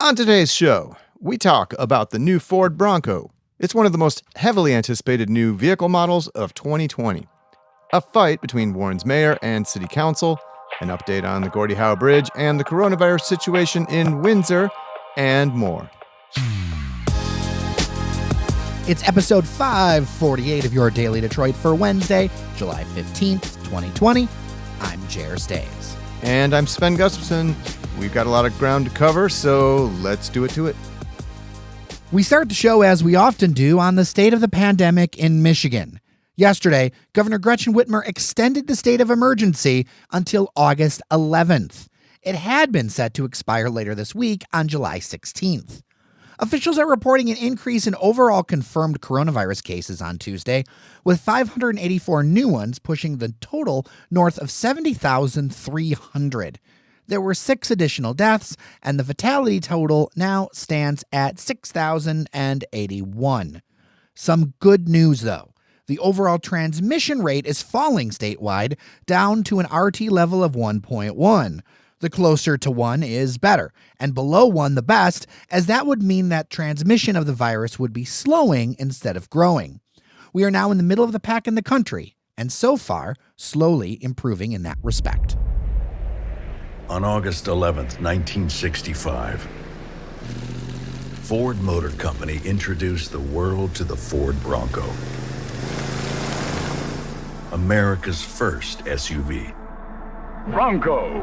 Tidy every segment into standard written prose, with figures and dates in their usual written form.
On today's show, we talk about the new Ford Bronco. It's one of the most heavily anticipated new vehicle models of 2020. A fight between Warren's mayor and city council, an update on the Gordie Howe Bridge and the coronavirus situation in Windsor, and more. It's episode 548 of your Daily Detroit for Wednesday, July 15th, 2020. I'm Jer Staves. And I'm Sven Gustafson. We've got a lot of ground to cover, so let's do it to it. We start the show, as we often do, on the state of the pandemic in Michigan. Yesterday, Governor Gretchen Whitmer extended the state of emergency until August 11th. It had been set to expire later this week on July 16th. Officials are reporting an increase in overall confirmed coronavirus cases on Tuesday, with 584 new ones pushing the total north of 70,300. There were 6 additional deaths, and the fatality total now stands at 6,081. Some good news, though. The overall transmission rate is falling statewide, down to an RT level of 1.1. The closer to 1 is better, and below 1 the best, as that would mean that transmission of the virus would be slowing instead of growing. We are now in the middle of the pack in the country, and so far, slowly improving in that respect. On August 11th, 1965, Ford Motor Company introduced the world to the Ford Bronco, America's first SUV. Bronco,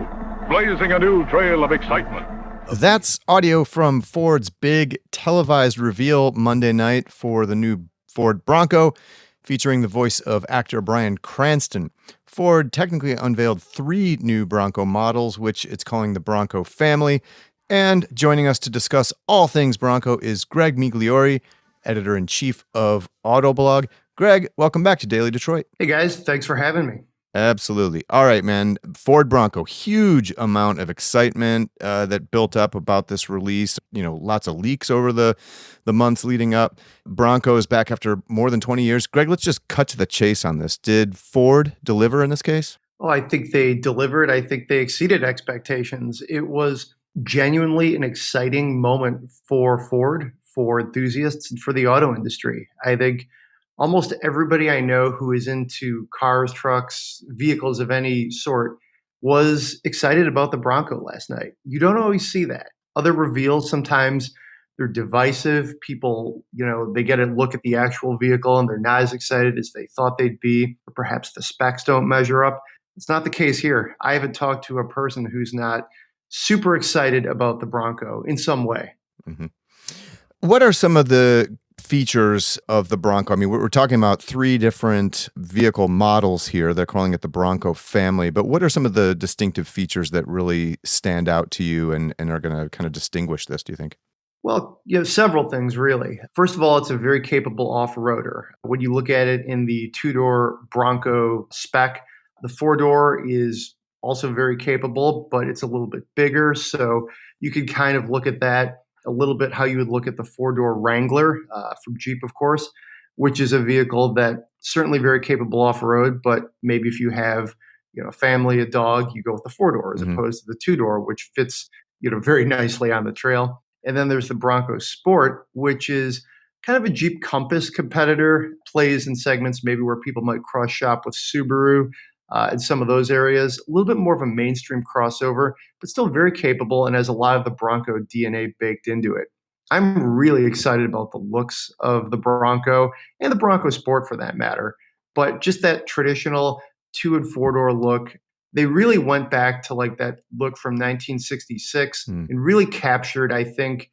blazing a new trail of excitement. That's audio from Ford's big televised reveal Monday night for the new Ford Bronco, featuring the voice of actor Bryan Cranston. Ford technically unveiled 3 new Bronco models, which it's calling the Bronco Family. And joining us to discuss all things Bronco is Greg Migliore, editor-in-chief of Autoblog. Greg, welcome back to Daily Detroit. Hey guys, thanks for having me. Absolutely. All right, man. Ford Bronco, huge amount of excitement that built up about this release. You know, lots of leaks over the months leading up. Bronco is back after more than 20 years. Greg, let's just cut to the chase on this. Did Ford deliver in this case? Oh, I think they delivered. I think they exceeded expectations. It was genuinely an exciting moment for Ford, for enthusiasts, and for the auto industry. I think almost everybody I know who is into cars, trucks, vehicles of any sort was excited about the Bronco last night. You don't always see that. Other reveals, sometimes they're divisive. People, they get a look at the actual vehicle and they're not as excited as they thought they'd be, or perhaps the specs don't measure up. It's not the case here. I haven't talked to a person who's not super excited about the Bronco in some way. Mm-hmm. What are some of the features of the Bronco? I mean, we're talking about 3 different vehicle models here. They're calling it the Bronco Family. But what are some of the distinctive features that really stand out to you and are going to kind of distinguish this, do you think? Well, several things, really. First of all, it's a very capable off-roader. When you look at it in the 2-door Bronco spec, the 4-door is also very capable, but it's a little bit bigger. So you could kind of look at that a little bit how you would look at the 4-door Wrangler from Jeep, of course, which is a vehicle that certainly very capable off-road, but maybe if you have, a family, a dog, you go with the 4-door as opposed to the 2-door, which fits, very nicely on the trail. And then there's the Bronco Sport, which is kind of a Jeep Compass competitor, plays in segments maybe where people might cross shop with Subaru in some of those areas. A little bit more of a mainstream crossover, but still very capable and has a lot of the Bronco DNA baked into it. I'm really excited about the looks of the Bronco and the Bronco Sport for that matter. But just that traditional 2- and 4-door look, they really went back to like that look from 1966 and really captured, I think,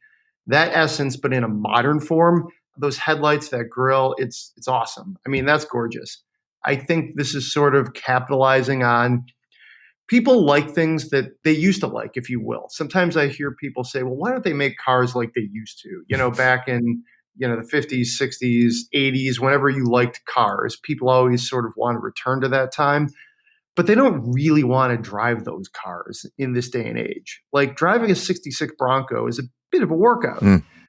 that essence, but in a modern form. Those headlights, that grille, it's awesome. I mean, that's gorgeous. I think this is sort of capitalizing on people like things that they used to like, if you will. Sometimes I hear people say, well, why don't they make cars like they used to? Back in, the 50s, 60s, 80s, whenever you liked cars, people always sort of want to return to that time. But they don't really want to drive those cars in this day and age. Like driving a 66 Bronco is a bit of a workout.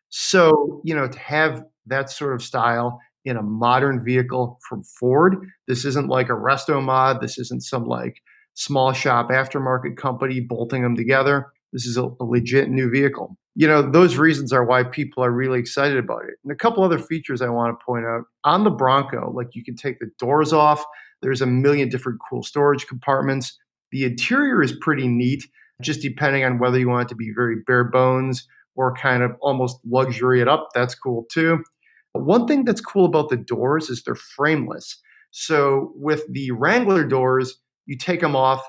So, to have that sort of style in a modern vehicle from Ford, this isn't like a resto mod. This isn't some like small shop aftermarket company bolting them together. This is a legit new vehicle. those reasons are why people are really excited about it. And a couple other features I want to point out on the Bronco, like you can take the doors off. There's a million different cool storage compartments. The interior is pretty neat, just depending on whether you want it to be very bare bones or kind of almost luxury it up. That's cool too. One thing that's cool about the doors is they're frameless. So with the Wrangler doors, you take them off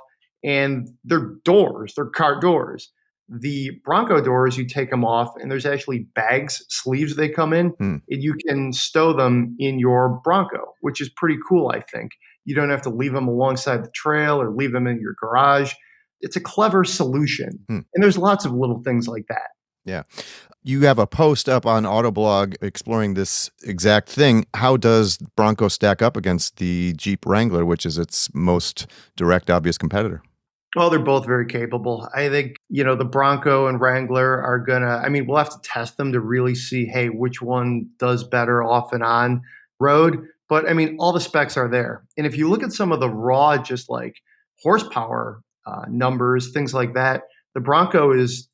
and they're doors, they're car doors. The Bronco doors, you take them off and there's actually bags, sleeves they come in, and you can stow them in your Bronco, which is pretty cool, I think. You don't have to leave them alongside the trail or leave them in your garage. It's a clever solution. And there's lots of little things like that. Yeah. You have a post up on Autoblog exploring this exact thing. How does Bronco stack up against the Jeep Wrangler, which is its most direct, obvious competitor? Well, they're both very capable. I think, the Bronco and Wrangler are we'll have to test them to really see, hey, which one does better off and on road. But all the specs are there. And if you look at some of the raw, just like horsepower numbers, things like that, the Bronco is,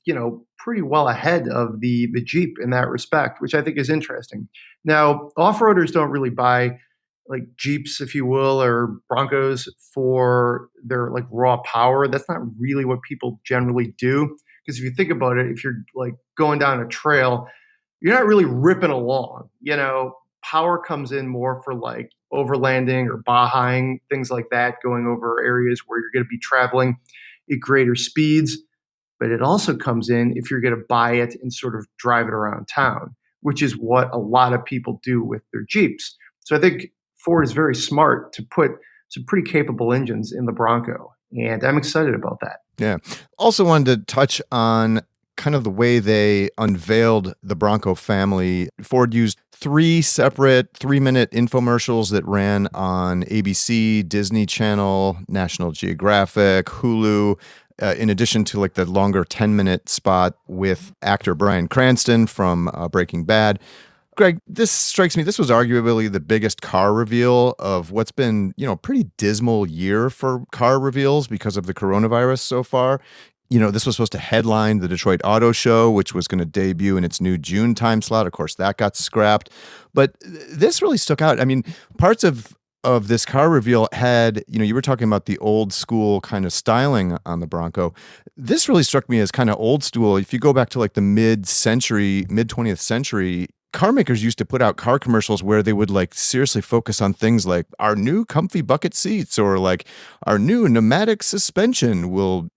pretty well ahead of the Jeep in that respect, which I think is interesting. Now, off-roaders don't really buy like Jeeps, if you will, or Broncos for their like raw power. That's not really what people generally do. Because if you think about it, if you're like going down a trail, you're not really ripping along. Power comes in more for like overlanding or bajaing, things like that, going over areas where you're going to be traveling at greater speeds. But it also comes in if you're going to buy it and sort of drive it around town, which is what a lot of people do with their Jeeps. So I think Ford is very smart to put some pretty capable engines in the Bronco. And I'm excited about that. Yeah. Also wanted to touch on kind of the way they unveiled the Bronco family. Ford used 3 separate 3-minute infomercials that ran on ABC, Disney Channel, National Geographic, Hulu, in addition to like the longer 10-minute spot with actor Bryan Cranston from Breaking Bad. Greg, this strikes me, this was arguably the biggest car reveal of what's been, pretty dismal year for car reveals because of the coronavirus so far. This was supposed to headline the Detroit Auto Show, which was going to debut in its new June time slot. Of course, that got scrapped. But this really stuck out. Parts of this car reveal had, you were talking about the old school kind of styling on the Bronco. This really struck me as kind of old school. If you go back to like the mid 20th century, car makers used to put out car commercials where they would like seriously focus on things like our new comfy bucket seats or like our new pneumatic suspension will,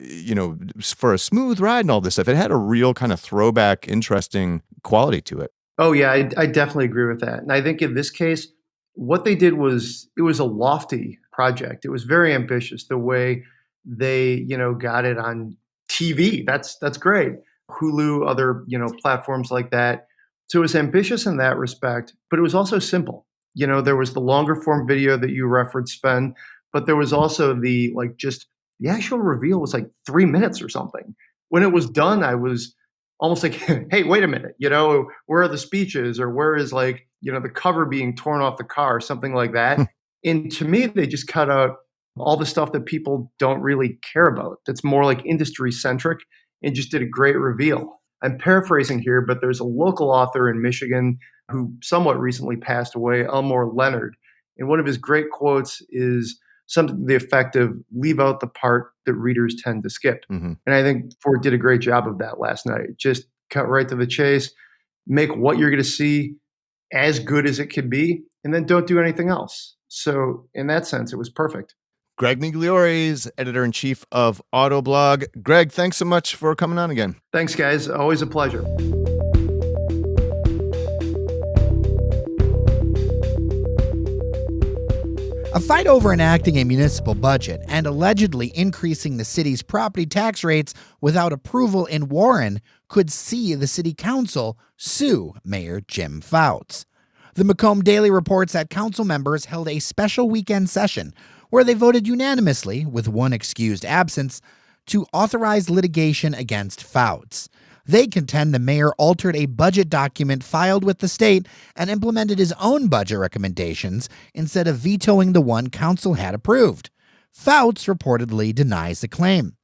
for a smooth ride and all this stuff. It had a real kind of throwback, interesting quality to it. Oh, yeah, I definitely agree with that. And I think in this case, what they did was it was a lofty project. It was very ambitious the way they, got it on TV. That's great. Hulu, other, platforms like that. So it was ambitious in that respect, but it was also simple. There was the longer form video that you referenced, Sven, but there was also the actual reveal was like 3 minutes or something. When it was done, I was almost like, hey, wait a minute, where are the speeches or where is the cover being torn off the car, something like that. And to me, they just cut out all the stuff that people don't really care about. That's more like industry centric and just did a great reveal. I'm paraphrasing here, but there's a local author in Michigan who somewhat recently passed away, Elmore Leonard. And one of his great quotes is something to the effect of leave out the part that readers tend to skip. Mm-hmm. And I think Ford did a great job of that last night. Just cut right to the chase, make what you're going to see as good as it can be, and then don't do anything else. So in that sense, it was perfect. Greg Migliore is editor-in-chief of Autoblog. Greg, thanks so much for coming on again. Thanks, guys. Always a pleasure. A fight over enacting a municipal budget and allegedly increasing the city's property tax rates without approval in Warren could see the city council sue Mayor Jim Fouts. The Macomb Daily reports that council members held a special weekend session where they voted unanimously, with one excused absence, to authorize litigation against Fouts. They contend the mayor altered a budget document filed with the state and implemented his own budget recommendations instead of vetoing the one council had approved. Fouts reportedly denies the claim.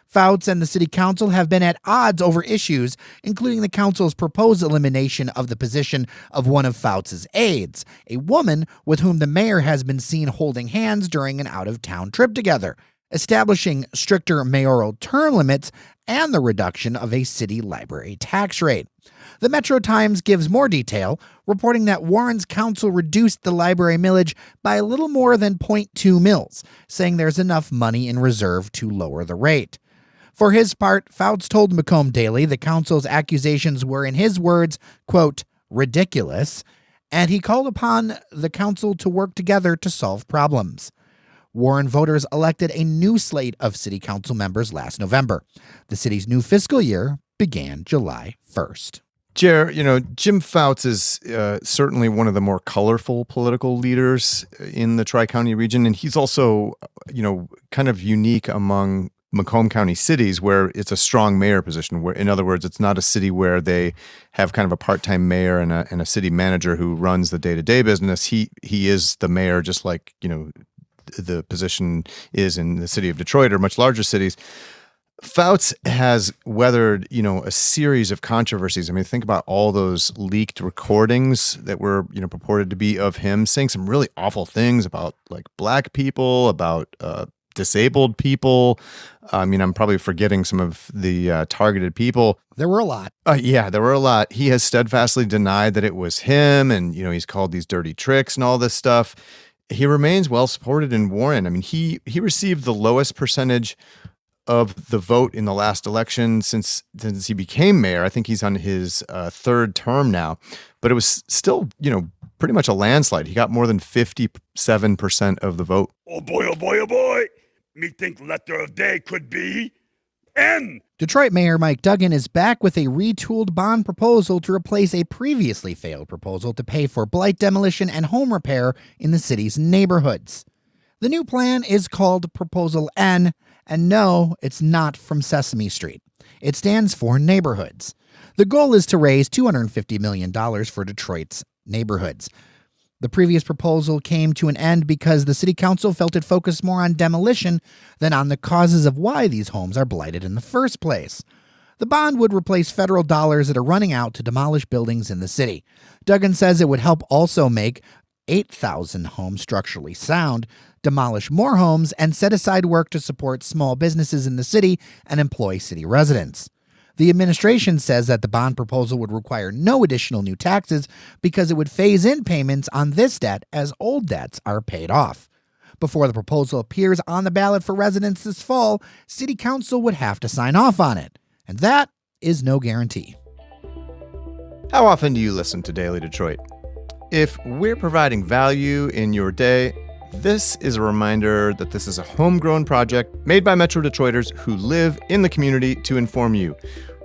Fouts and the city council have been at odds over issues, including the council's proposed elimination of the position of one of Fouts' aides, a woman with whom the mayor has been seen holding hands during an out-of-town trip together, establishing stricter mayoral term limits, and the reduction of a city library tax rate. The Metro Times gives more detail, reporting that Warren's council reduced the library millage by a little more than 0.2 mils, saying there's enough money in reserve to lower the rate. For his part, Fouts told Macomb Daily the council's accusations were, in his words, quote, ridiculous, and he called upon the council to work together to solve problems. Warren voters elected a new slate of city council members last November. The city's new fiscal year began July 1st. Jer, Jim Fouts is certainly one of the more colorful political leaders in the Tri-County region, and he's also, kind of unique among Macomb County cities where it's a strong mayor position, where, in other words, it's not a city where they have kind of a part-time mayor and a city manager who runs the day-to-day business. He is the mayor, just like, the position is in the city of Detroit or much larger cities. Fouts has weathered, a series of controversies. I mean, think about all those leaked recordings that were, purported to be of him saying some really awful things about like black people, about disabled people. I mean, I'm probably forgetting some of the targeted people. There were a lot. Yeah, there were a lot. He has steadfastly denied that it was him, and, he's called these dirty tricks and all this stuff. He remains well supported in Warren. I mean, he received the lowest percentage of the vote in the last election since he became mayor. I think he's on his third term now, but it was still, pretty much a landslide. He got more than 57% of the vote. Oh boy, oh boy, oh boy. Me think letter of day could be N. Detroit Mayor Mike Duggan is back with a retooled bond proposal to replace a previously failed proposal to pay for blight demolition and home repair in the city's neighborhoods. The new plan is called Proposal N, and no, it's not from Sesame Street. It stands for neighborhoods. The goal is to raise $250 million for Detroit's neighborhoods. The previous proposal came to an end because the city council felt it focused more on demolition than on the causes of why these homes are blighted in the first place. The bond would replace federal dollars that are running out to demolish buildings in the city. Duggan says it would help also make 8,000 homes structurally sound, demolish more homes, and set aside work to support small businesses in the city and employ city residents. The administration says that the bond proposal would require no additional new taxes because it would phase in payments on this debt as old debts are paid off. Before the proposal appears on the ballot for residents this fall, City Council would have to sign off on it. And that is no guarantee. How often do you listen to Daily Detroit? If we're providing value in your day, this is a reminder that this is a homegrown project made by Metro Detroiters who live in the community to inform you.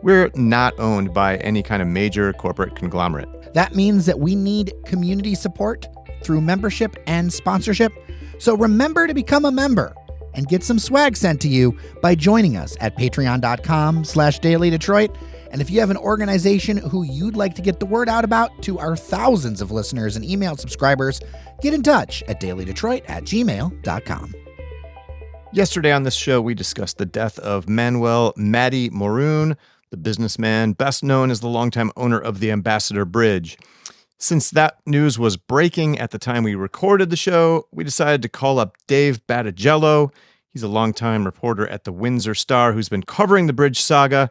We're not owned by any kind of major corporate conglomerate. That means that we need community support through membership and sponsorship. So remember to become a member and get some swag sent to you by joining us at patreon.com/dailydetroit. And if you have an organization who you'd like to get the word out about to our thousands of listeners and email subscribers, get in touch at dailydetroit@gmail.com. Yesterday on this show, we discussed the death of Manuel Matty Moroun, the businessman best known as the longtime owner of the Ambassador Bridge. Since that news was breaking at the time we recorded the show, we decided to call up Dave Battagello. He's a longtime reporter at the Windsor Star who's been covering the bridge saga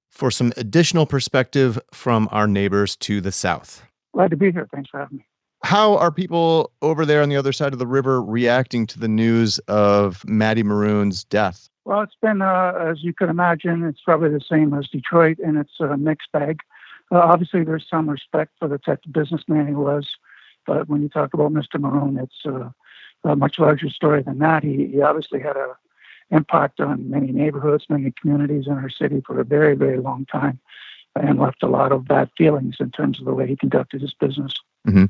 for some additional perspective from our neighbors to the south. Glad to be here. Thanks for having me. How are people over there on the other side of the river reacting to the news of Matty Moroun's death? Well, it's been, as you can imagine, it's probably the same as Detroit, and it's a mixed bag. Obviously, there's some respect for the type of businessman he was, but when you talk about Mr. Moroun, it's a much larger story than that. He obviously had an impact on many neighborhoods, many communities in our city for a very, very long time, and left a lot of bad feelings in terms of the way he conducted his business. Mm-hmm.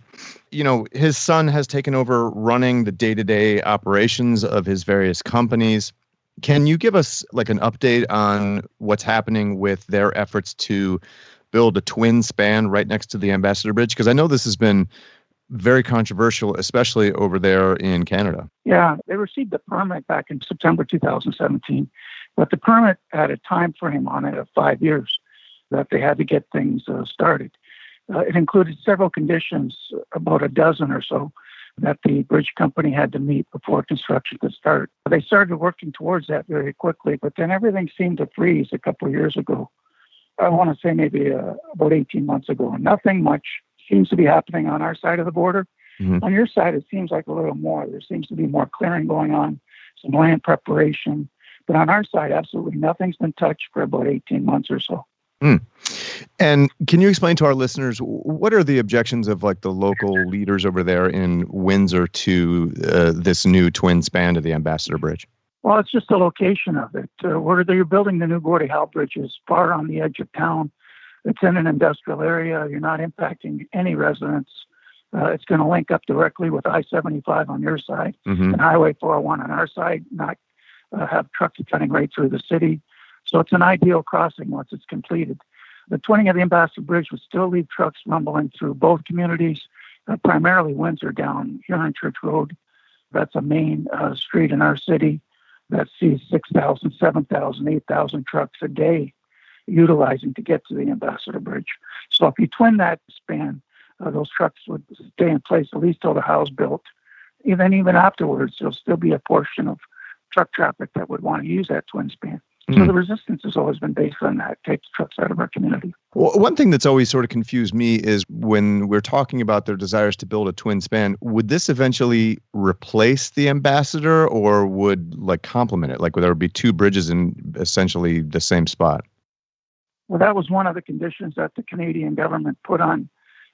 You know, his son has taken over running the day-to-day operations of his various companies. Can you give us like an update on what's happening with their efforts to build a twin span right next to the Ambassador Bridge? Because I know this has been very controversial, especially over there in Canada. Yeah, they received the permit back in September 2017. But the permit had a time frame on it of 5 years that they had to get things started. It included several conditions, about a dozen or so, that the bridge company had to meet before construction could start. They started working towards that very quickly, but then everything seemed to freeze a couple of years ago. I want to say maybe about 18 months ago. Nothing much seems to be happening on our side of the border. Mm-hmm. On your side, it seems like a little more. There seems to be more clearing going on, some land preparation. But on our side, absolutely nothing's been touched for about 18 months or so. Mm. And can you explain to our listeners, what are the objections of like the local leaders over there in Windsor to this new twin span to the Ambassador Bridge? Well, it's just the location of it. Where they're building the new Gordie Howe Bridge is far on the edge of town. It's in an industrial area. You're not impacting any residents. It's going to link up directly with I-75 on your side, mm-hmm. and Highway 401 on our side, not have trucks cutting right through the city. So it's an ideal crossing once it's completed. The twinning of the Ambassador Bridge would still leave trucks rumbling through both communities, primarily Windsor down Huron Church Road. That's a main street in our city that sees 6,000, 7,000, 8,000 trucks a day utilizing to get to the Ambassador Bridge. So if you twin that span, those trucks would stay in place at least till the house built. Even afterwards, there'll still be a portion of truck traffic that would want to use that twin span. So the resistance has always been based on that. Take the trucks out of our community. Well, one thing that's always sort of confused me is when we're talking about their desires to build a twin span, would this eventually replace the Ambassador or would like complement it? Like would there be two bridges in essentially the same spot? Well, that was one of the conditions that the Canadian government put on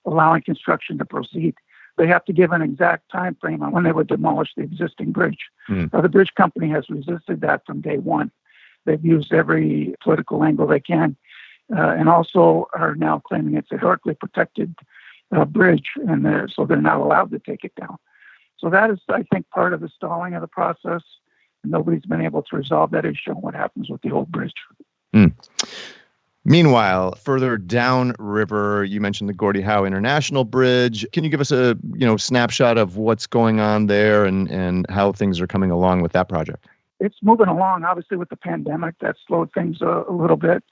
allowing construction to proceed. They have to give an exact time frame on when they would demolish the existing bridge. The bridge company has resisted that from day one. They've used every political angle they can, and also are now claiming it's a historically protected bridge, and so they're not allowed to take it down. So that is, I think, part of the stalling of the process. Nobody's been able to resolve that issue on what happens with the old bridge. Meanwhile, further downriver, you mentioned the Gordie Howe International Bridge. Can you give us a snapshot of what's going on there and how things are coming along with that project? It's moving along. Obviously, with the pandemic, that slowed things a little bit,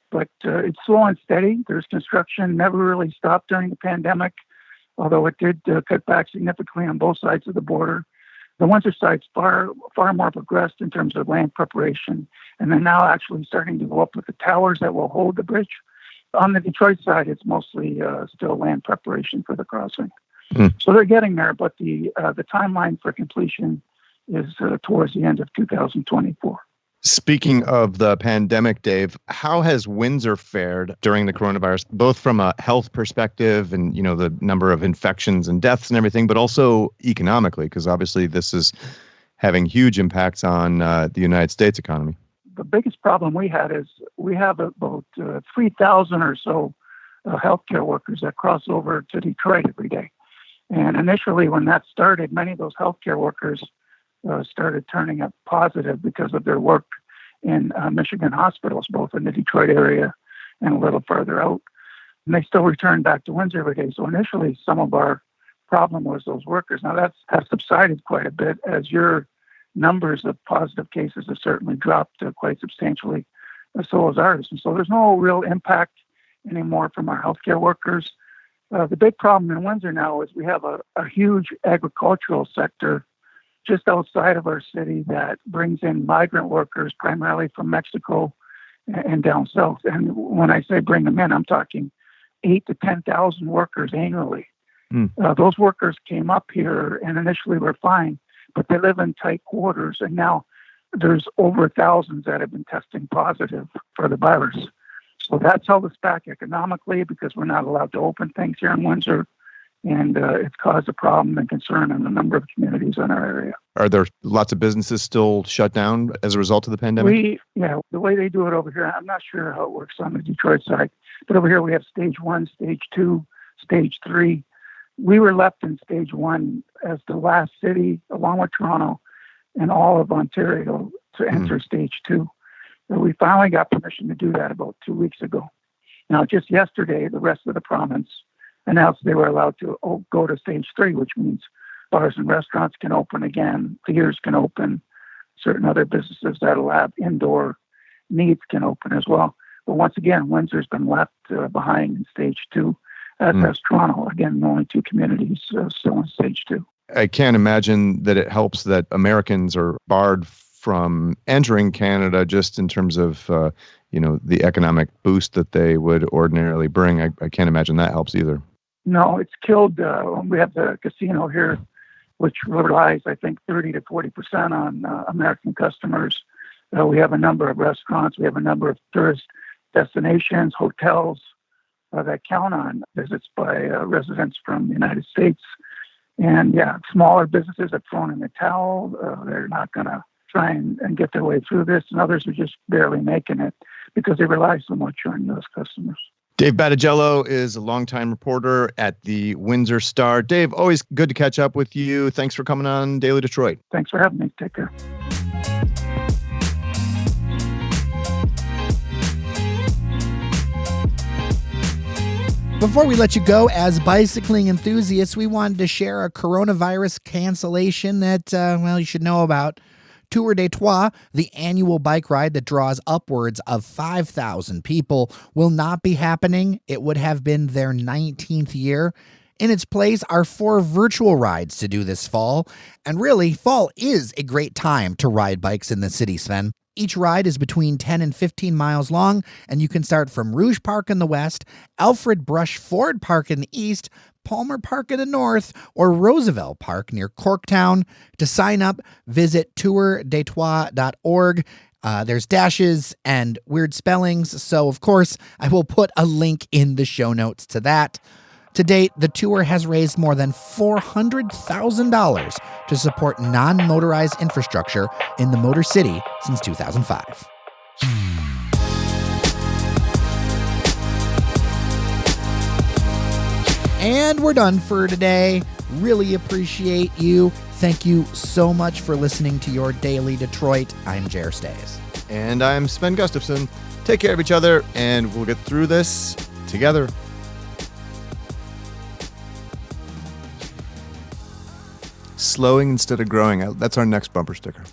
but it's slow and steady. There's construction never really stopped during the pandemic, although it did cut back significantly on both sides of the border. The Windsor side's far more progressed in terms of land preparation, and they're now actually starting to go up with the towers that will hold the bridge. On the Detroit side, it's mostly still land preparation for the crossing. So they're getting there, but the timeline for completion is towards the end of 2024. Speaking of the pandemic, Dave, how has Windsor fared during the coronavirus, both from a health perspective and, the number of infections and deaths and everything, but also economically, because obviously this is having huge impacts on the United States economy? The biggest problem we had is we have about 3,000 or so healthcare workers that cross over to Detroit every day. And initially when that started, many of those healthcare workers started turning up positive because of their work in Michigan hospitals, both in the Detroit area and a little further out. And they still return back to Windsor every day. So initially, some of our problem was those workers. Now that's has subsided quite a bit as your numbers of positive cases have certainly dropped quite substantially, so has ours. And so there's no real impact anymore from our healthcare workers. The big problem in Windsor now is we have a huge agricultural sector just outside of our city that brings in migrant workers, primarily from Mexico and down south. And when I say bring them in, I'm talking 8,000 to 10,000 workers annually. Those workers came up here and initially were fine, but they live in tight quarters. And now there's over thousands that have been testing positive for the virus. So that's held us back economically because we're not allowed to open things here in Windsor. And it's caused a problem and concern in a number of communities in our area. Are there lots of businesses still shut down as a result of the pandemic? The way they do it over here, I'm not sure how it works on the Detroit side, but over here we have stage 1, stage 2, stage 3. We were left in stage 1 as the last city, along with Toronto and all of Ontario, to enter stage 2. So we finally got permission to do that about 2 weeks ago. Now, just yesterday, the rest of the province announced they were allowed to go to stage 3, which means bars and restaurants can open again, theaters can open, certain other businesses that'll have indoor needs can open as well. But once again, Windsor's been left behind in stage 2, as has Toronto. Again, only 2 communities still in stage 2. I can't imagine that it helps that Americans are barred from entering Canada just in terms of, the economic boost that they would ordinarily bring. I can't imagine that helps either. No, it's killed. We have the casino here, which relies, I think, 30 to 40% on American customers. We have a number of restaurants. We have a number of tourist destinations, hotels that count on visits by residents from the United States. And smaller businesses have thrown in the towel. They're not going to try and get their way through this. And others are just barely making it because they rely so much on U.S. customers. Dave Battagello is a longtime reporter at the Windsor Star. Dave, always good to catch up with you. Thanks for coming on Daily Detroit. Thanks for having me. Take care. Before we let you go, as bicycling enthusiasts, we wanted to share a coronavirus cancellation that, you should know about. Tour de Trois, the annual bike ride that draws upwards of 5,000 people, will not be happening. It would have been their 19th year. In its place are 4 virtual rides to do this fall. And really, fall is a great time to ride bikes in the city, Sven. Each ride is between 10 and 15 miles long, and you can start from Rouge Park in the west, Alfred Brush Ford Park in the east, Palmer Park in the north, or Roosevelt Park near Corktown. To sign up, visit tourdetroits.org. There's dashes and weird spellings, so of course I will put a link in the show notes to that. To date, the tour has raised more than $400,000 to support non-motorized infrastructure in the Motor City since 2005. And we're done for today. Really appreciate you. Thank you so much for listening to your Daily Detroit. I'm Jer Stays. And I'm Sven Gustafson. Take care of each other, and we'll get through this together. Slowing instead of growing. That's our next bumper sticker.